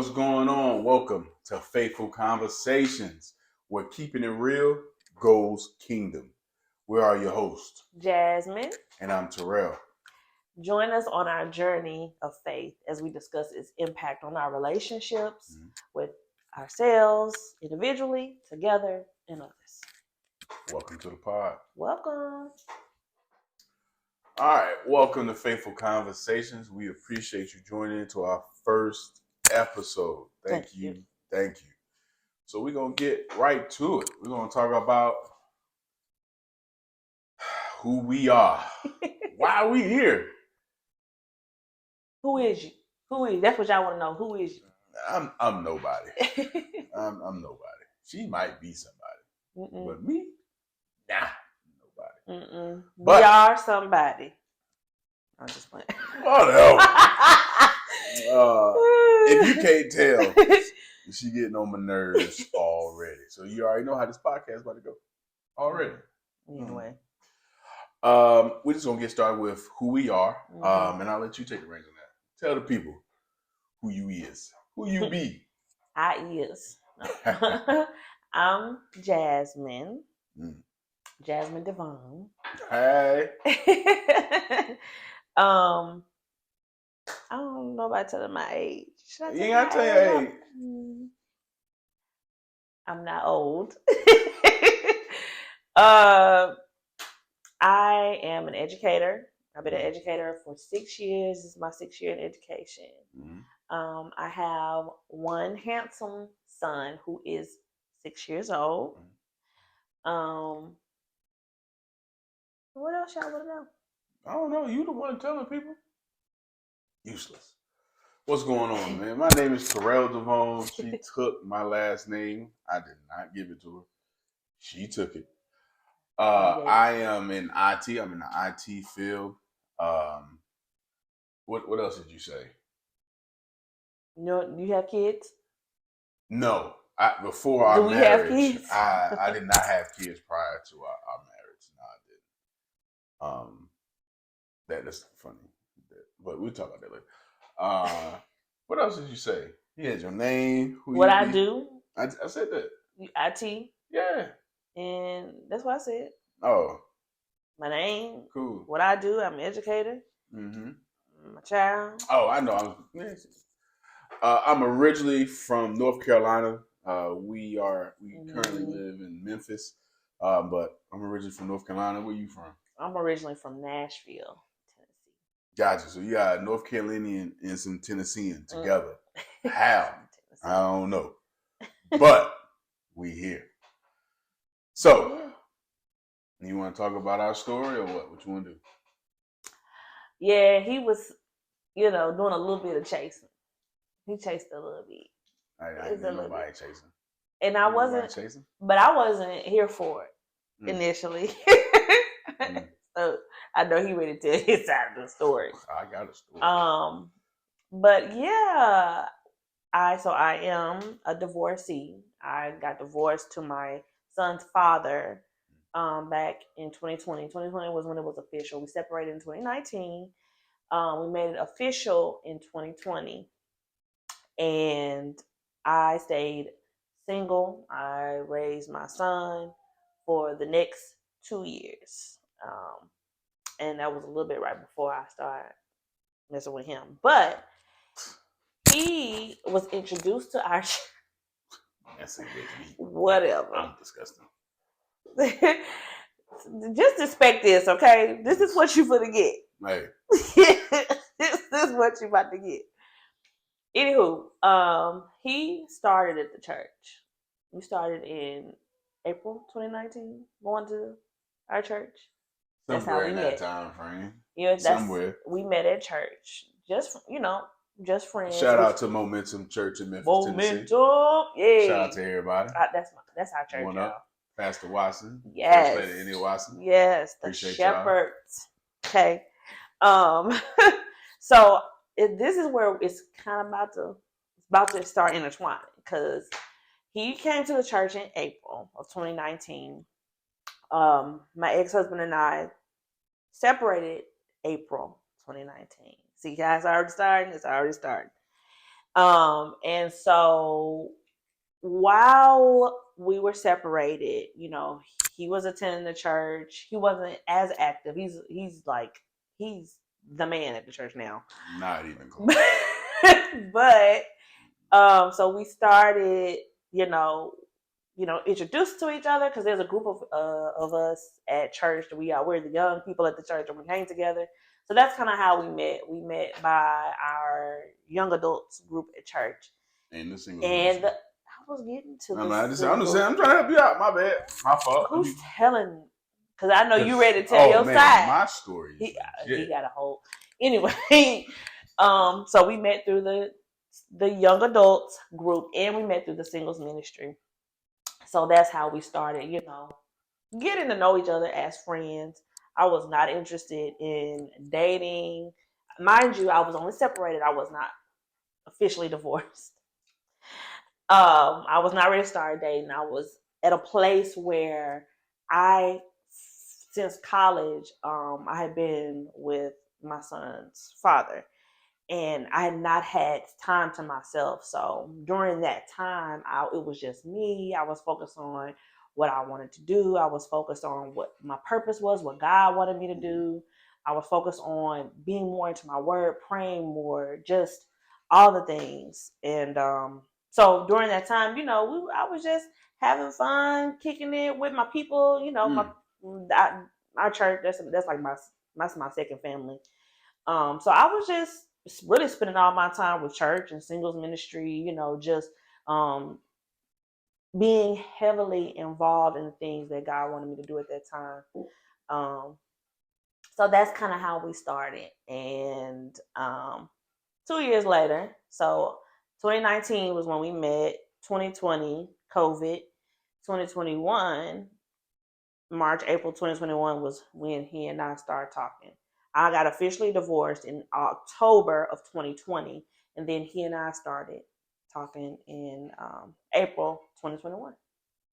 What's going on? Welcome to Faithful Conversations, where keeping it real goes kingdom. We are your hosts, Jasmine. and I'm Terrell. Join us on our journey of faith as we discuss its impact on our relationships with ourselves, individually, together, and others. Welcome to the pod. Welcome. All right, welcome to Faithful Conversations. We appreciate you joining into our first episode. Thank you. So we're going to get right to it. We're going to talk about who we are. Why are we here? Who is you? Who is you? That's what y'all want to know. Who is you? I'm nobody. I'm nobody. She might be somebody. But me? Nah, nobody. We are somebody. I'm just playing. Whatever. If you can't tell, she getting on my nerves already. So you already know how this podcast is about to go. Already. Anyway. We're just gonna get started with who we are. And I'll let you take the reins on that. Tell the people who you is. Who you be. I is. I'm Jasmine. Jasmine Devon. Hey. I don't know about telling my age. You ain't gotta tell your age. I'm not old. I am an educator. I've been an educator for 6 years. This is my 6th year in education. I have one handsome son who is 6 years old. What else y'all want to know? I don't know. You the one telling people. Useless. What's going on, man? My name is Terrell Devon. She took my last name. I did not give it to her. She took it. I am in IT. I'm in the IT field. What else did you say? You have kids? No. Before our marriage, have kids? I did not have kids prior to our marriage. No, I didn't. That's funny. But we'll talk about that later. What else did you say? You had your name. What I do. I said that. IT. Yeah. And that's what I said. Oh. My name. Cool. What I do. I'm an educator. My child. Oh, I know. I'm originally from North Carolina. We currently live in Memphis. But I'm originally from North Carolina. Where you from? I'm originally from Nashville, Tennessee. Gotcha. So you got North Carolinian and some Tennessean together. How? I don't know. But we here. So, you want to talk about our story or what? What you want to do? Yeah, he was, doing a little bit of chasing. He chased a little bit. I didn't nobody chasing. And I wasn't chasing? But I wasn't here for it initially. So I know he ready to tell his side of the story. I got a story. But yeah, I am a divorcee. I got divorced to my son's father back in 2020. 2020 was when it was official. We separated in 2019. We made it official in 2020. And I stayed single. I raised my son for the next 2 years. And that was a little bit right before I started messing with him. But he was introduced to our whatever. I'm disgusting. Just expect this, okay? This is what you finna get. Hey. This is what you about to get. Anywho, he started at the church. We started in April 2019, going to our church. That's how we met. Time frame. Yeah, somewhere. We met at church. Just friends. Shout out to Momentum Church in Memphis, Tennessee. Yeah. Shout out to everybody. That's our church, y'all. Pastor Watson. Yes. First Lady India Watson. Yes. Appreciate the shepherds. Y'all. Okay. So this is where it's kind of about to start intertwining, because he came to the church in April of 2019. My ex-husband and I separated April 2019. See, guys, it's already starting. And so while we were separated, you know, he was attending the church. He wasn't as active. He's the man at the church now. Not even close. But so we started, you know, introduced to each other because there's a group of us at church. We're the young people at the church and we hang together. So that's kind of how we met. We met by our young adults group at church. And the single. And I was getting to I'm trying to help you out. My bad. My fault. Who's telling? Because I know you ready to tell your man, side. My story. He got a whole. Anyway, so we met through the young adults group, and we met through the singles ministry. So that's how we started, you know, getting to know each other as friends. I was not interested in dating. Mind you, I was only separated. I was not officially divorced. I was not ready to start dating. I was at a place where since college, I had been with my son's father. And I had not had time to myself. So during that time, it was just me. I was focused on what I wanted to do. I was focused on what my purpose was, what God wanted me to do. I was focused on being more into my word, praying more, just all the things. And so during that time, you know, I was just having fun, kicking it with my people. You know, my church. That's like my second family. So I was just really spending all my time with church and singles ministry, you know, just being heavily involved in the things that God wanted me to do at that time. So that's kind of how we started. And 2 years later, so 2019 was when we met, 2020, COVID, 2021, March, April 2021 was when he and I started talking. I got officially divorced in October of 2020, and then he and I started talking in April 2021.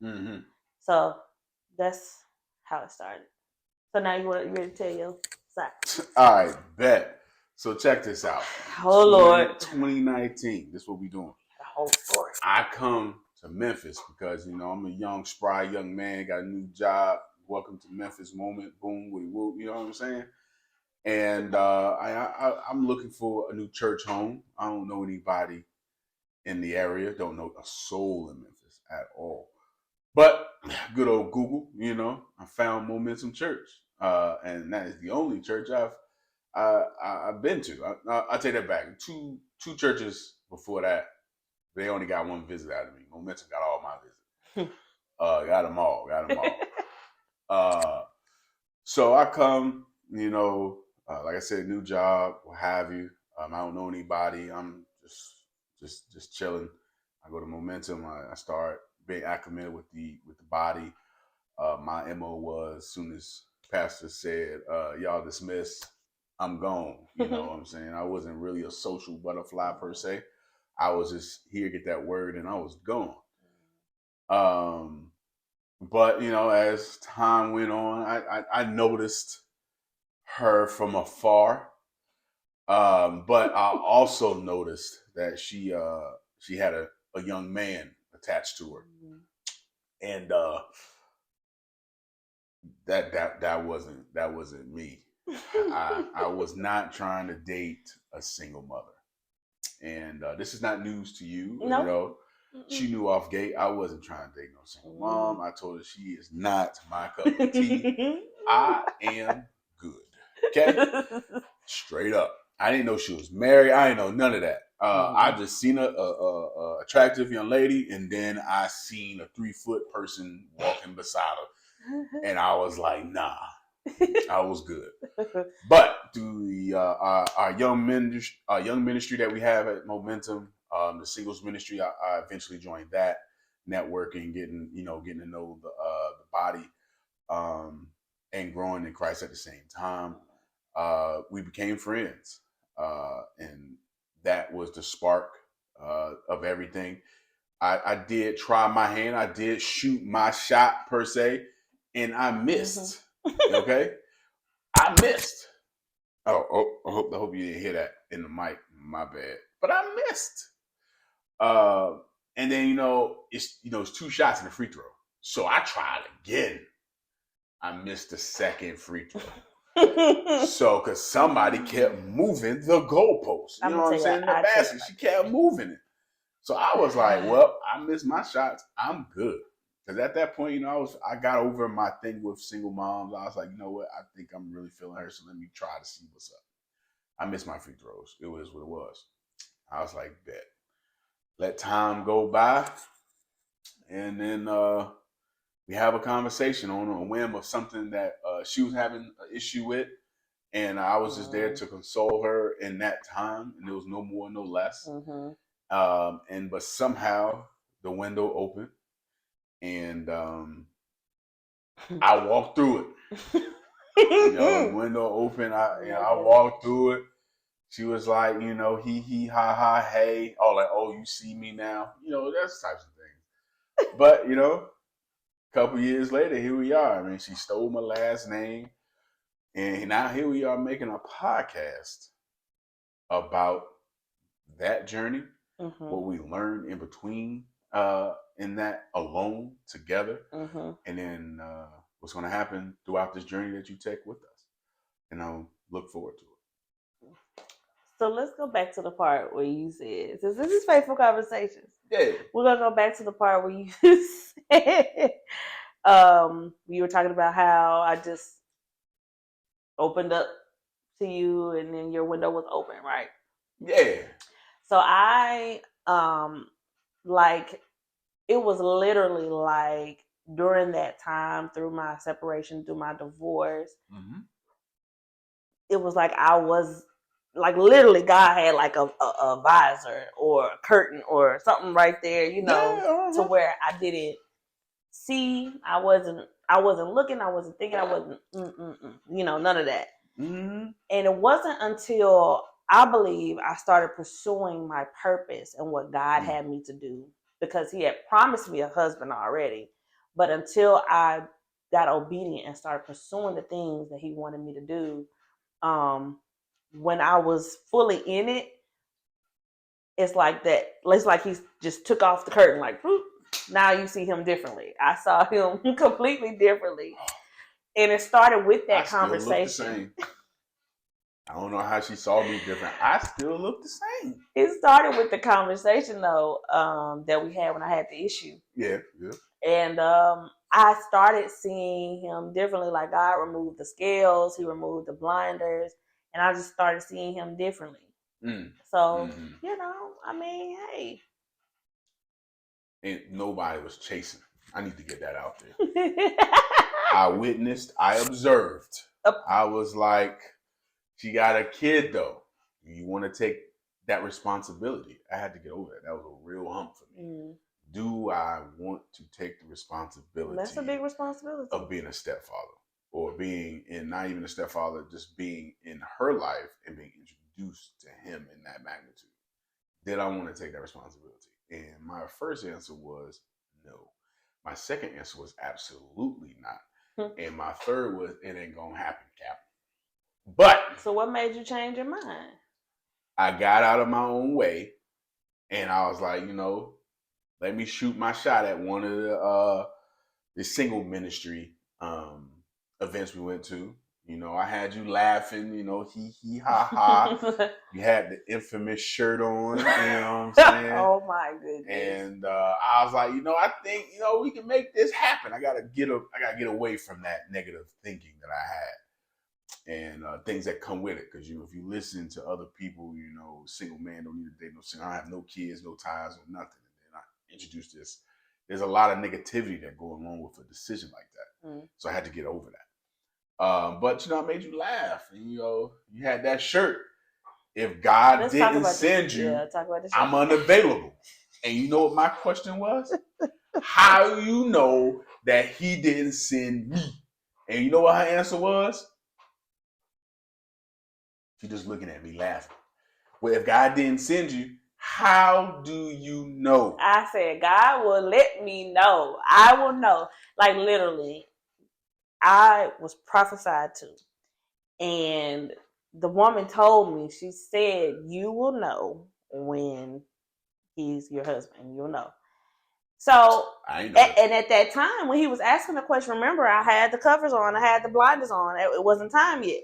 Mm-hmm. So that's how it started. So now you ready to tell your side? All right, bet. So check this out. Oh, Lord. 2019, this is what we doing. The whole story. I come to Memphis because, you know, I'm a young, spry young man, got a new job. Welcome to Memphis moment. Boom, woody whoop. You know what I'm saying? And I'm looking for a new church home. I don't know anybody in the area. Don't know a soul in Memphis at all. But good old Google, you know, I found Momentum Church, and that is the only church I've been to. I take that back. Two churches before that, they only got one visit out of me. Momentum got all my visits. Got them all. So I come, you know, like I said, new job, what have you. I don't know anybody. I'm just chilling. I go to Momentum. I start being acclimated with the body. My MO was, as soon as pastor said, y'all dismiss, I'm gone. You know what I'm saying? I wasn't really a social butterfly per se. I was just here, get that word, and I was gone. But, you know, as time went on, I noticed her from afar. But I also noticed that she had a young man attached to her. And that wasn't me. I was not trying to date a single mother. And this is not news to you. No. You know, she knew off gate I wasn't trying to date no single mom. I told her she is not my cup of tea. I am good. Okay? Straight up. I didn't know she was married. I didn't know none of that. I just seen a attractive young lady, and then I seen a 3-foot person walking beside her, and I was like, nah, I was good. But through the our young ministry that we have at Momentum, the singles ministry, I eventually joined that, networking, getting to know the body, and growing in Christ at the same time. We became friends, and that was the spark of everything. I did try my hand. I did shoot my shot per se, and I missed. Okay, I missed. Oh, I hope you didn't hear that in the mic. My bad. But I missed. And then it's 2 shots in the free throw. So I tried again. I missed the second free throw. So, because somebody kept moving the goalpost, you know what I'm saying? In the basket, she kept moving it. So I was like, well, I missed my shots. I'm good. Because at that point, I got over my thing with single moms. I was like, you know what? I think I'm really feeling her. So let me try to see what's up. I missed my free throws. It was what it was. I was like, bet. Let time go by. And then we have a conversation on a whim of something that she was having an issue with. And I was just there to console her in that time. And there was no more, no less. But somehow the window opened. And I walked through it. The window opened. I walked through it. She was like, he, ha, ha, hey. Oh, like, oh, you see me now. That's types of things. But, a couple years later, here we are. I mean, she stole my last name. And now here we are making a podcast about that journey, what we learned in between, in that alone together, and then what's going to happen throughout this journey that you take with us. And I'll look forward to it. So let's go back to the part where you said, since this is Faithful Conversations, we're going to go back to the part where you said, you were talking about how I just opened up to you and then your window was open, right? Yeah. So I, it was literally like during that time, through my separation, through my divorce, it was like I was, like literally God had like a visor or a curtain or something right there, to where I didn't see. I wasn't looking. I wasn't thinking. I wasn't, none of that. And it wasn't until I believe I started pursuing my purpose and what God had me to do, because he had promised me a husband already. But until I got obedient and started pursuing the things that he wanted me to do, when I was fully in it, it's like that. It's like he just took off the curtain, like, whoop, now you see him differently. I saw him completely differently. And it started with that conversation. Still look the same. I don't know how she saw me different. I still look the same. It started with the conversation, though, that we had when I had the issue. Yeah. And I started seeing him differently. Like God removed the scales, he removed the blinders, and I just started seeing him differently. So, I mean, hey. And nobody was chasing. I need to get that out there. I witnessed, I observed. I was like, she got a kid though. You want to take that responsibility. I had to get over that. That was a real hump for me. Do I want to take the responsibility? That's a big responsibility. Of being a stepfather, or being in, not even a stepfather, just being in her life and being introduced to him in that magnitude. Did I want to take that responsibility? And my first answer was no. My second answer was absolutely not. And my third was, it ain't gonna happen, Cap. But so what made you change your mind? I got out of my own way, and I was like, let me shoot my shot at one of the single ministry events we went to. I had you laughing, hee ha ha. You had the infamous shirt on, you know what I'm saying? Oh my goodness. And I was like, I think, we can make this happen. I gotta get away from that negative thinking that I had, and things that come with it. Because if you listen to other people, single man don't need to date no single. I have no kids, no ties, no nothing. And then I introduced this. There's a lot of negativity that go along with a decision like that. So I had to get over that. But I made you laugh, and you had that shirt. If God didn't send you, I'm unavailable. And you know what my question was? How you know that he didn't send me? And you know what her answer was? She just looking at me laughing. Well, if God didn't send you, how do you know? I said, God will let me know. I will know. Like literally, I was prophesied to. And the woman told me, she said, you will know when he's your husband. You'll know. So, I ain't know that. and at that time when he was asking the question, remember, I had the covers on, I had the blinders on. It wasn't time yet.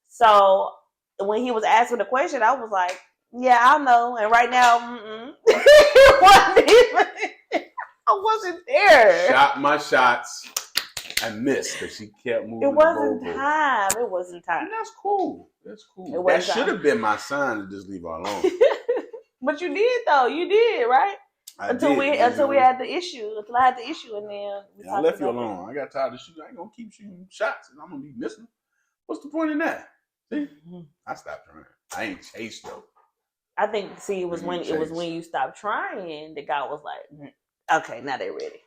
So when he was asking the question, I was like, "Yeah, I know." And right now, it wasn't even. I wasn't there. Shot my shots and missed because she kept moving. It wasn't the goalpost. time. It wasn't time. And that's cool. That's cool. It That wasn't should time. have been my sign to just leave her alone. But you did though. You did, right? Until we had the issue. Until I had the issue, and then I left you alone. I got tired of shooting. I ain't gonna keep shooting shots, and I'm gonna be missing. What's the point in that? See, I stopped trying. I ain't chased though. I think. See, it was when you stopped trying that God was like, "Okay, now they're ready."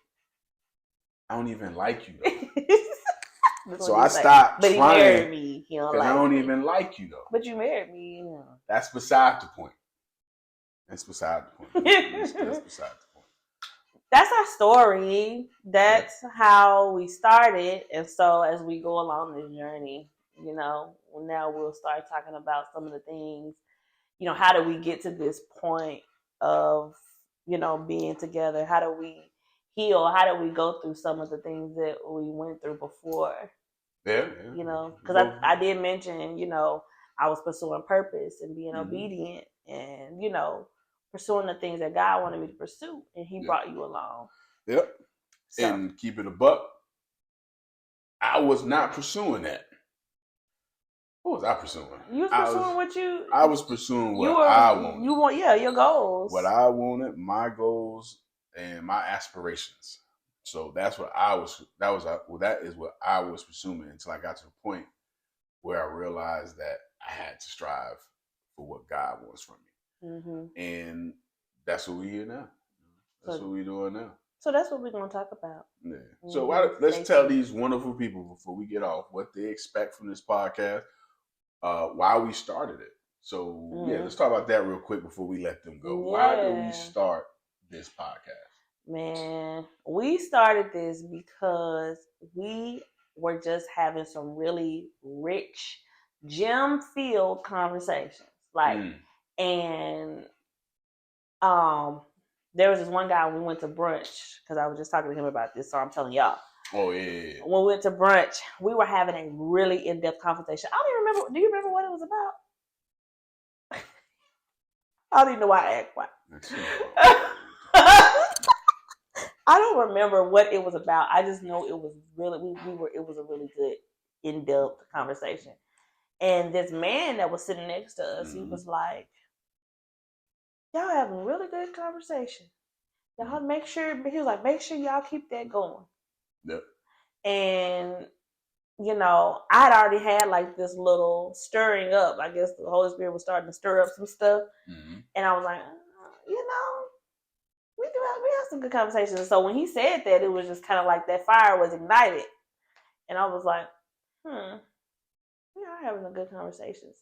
I don't even like you though. So I stopped but trying. But he married me. He don't like I don't me. even like you though. But you married me. You know. That's beside the point. That's beside the point. That's beside the point. That's our story. That's how we started. And so as we go along this journey, you know, now we'll start talking about some of the things, you know, how do we get to this point of, you know, being together? How do we heal? How do we go through some of the things that we went through before? Yeah. You know, because I did mention, you know, I was pursuing purpose and being obedient and, you know, pursuing the things that God wanted me to pursue, and he brought you along. Yep. So, and keep it a buck, I was not pursuing that. What was I pursuing? You was pursuing what you... I was pursuing what I wanted. You want, your goals. What I wanted, my goals, and my aspirations. So that's what that is what I was pursuing until I got to the point where I realized that I had to strive for what God wants from me. And that's what we hear now. That's what we're doing now. So that's what we're going to talk about. Yeah. So let's tell these wonderful people before we get off what they expect from this podcast, why we started it. So let's talk about that real quick before we let them go. Yeah. Why did we start this podcast? Man, we started this because we were just having some really rich, gem-filled conversations. And there was this one guy when we went to brunch, because I was just talking to him about this, so I'm telling y'all. Oh, yeah. When we went to brunch, we were having a really in-depth conversation. I don't even remember. Do you remember what it was about? I don't even know why I asked why. I don't remember what it was about. I just know it was really, it was a really good in-depth conversation. And this man that was sitting next to us, he was like, y'all having a really good conversation. Y'all make sure, he was like, make sure y'all keep that going. Yep. And, you know, I had already had like this little stirring up. I guess the Holy Spirit was starting to stir up some stuff. And I was like, you know, we have some good conversations. So when he said that, it was just kind of like that fire was ignited. And I was like, we are having a good conversations.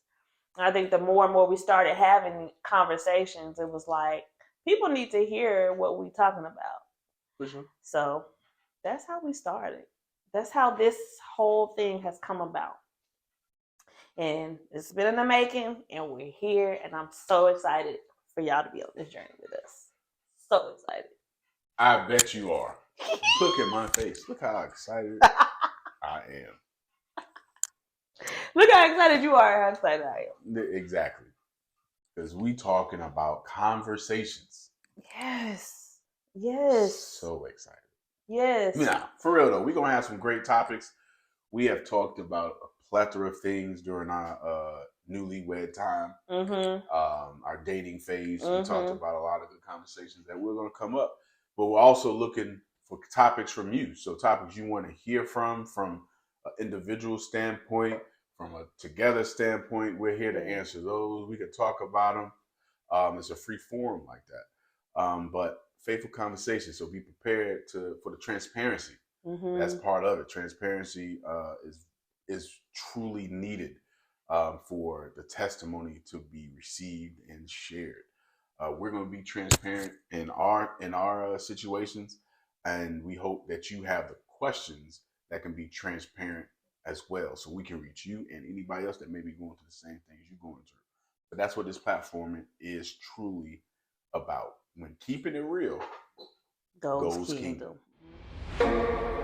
And I think the more and more we started having conversations, it was like, people need to hear what we're talking about. For sure. So that's how we started. That's how this whole thing has come about. And it's been in the making, and we're here, and I'm so excited for y'all to be on this journey with us. So excited. I bet you are. Look at my face. Look how excited I am. Look how excited you are, how excited I am. Exactly. Because we talking about conversations. Yes. So excited. Yes. Now, for real though, we're going to have some great topics. We have talked about a plethora of things during our newlywed time, our dating phase. We talked about a lot of good conversations that we're going to come up. But we're also looking for topics from you. So topics you want to hear from an individual standpoint, from a together standpoint. We're here to answer those. We could talk about them. It's a free forum like that. But faithful conversation. So be prepared for the transparency. That's part of it. Transparency is truly needed for the testimony to be received and shared. We're going to be transparent in our situations, and we hope that you have the questions that can be transparent as well, so we can reach you and anybody else that may be going through the same things you're going through. But that's what this platform is truly about when keeping it real Ghost goes Kingdom. kingdom.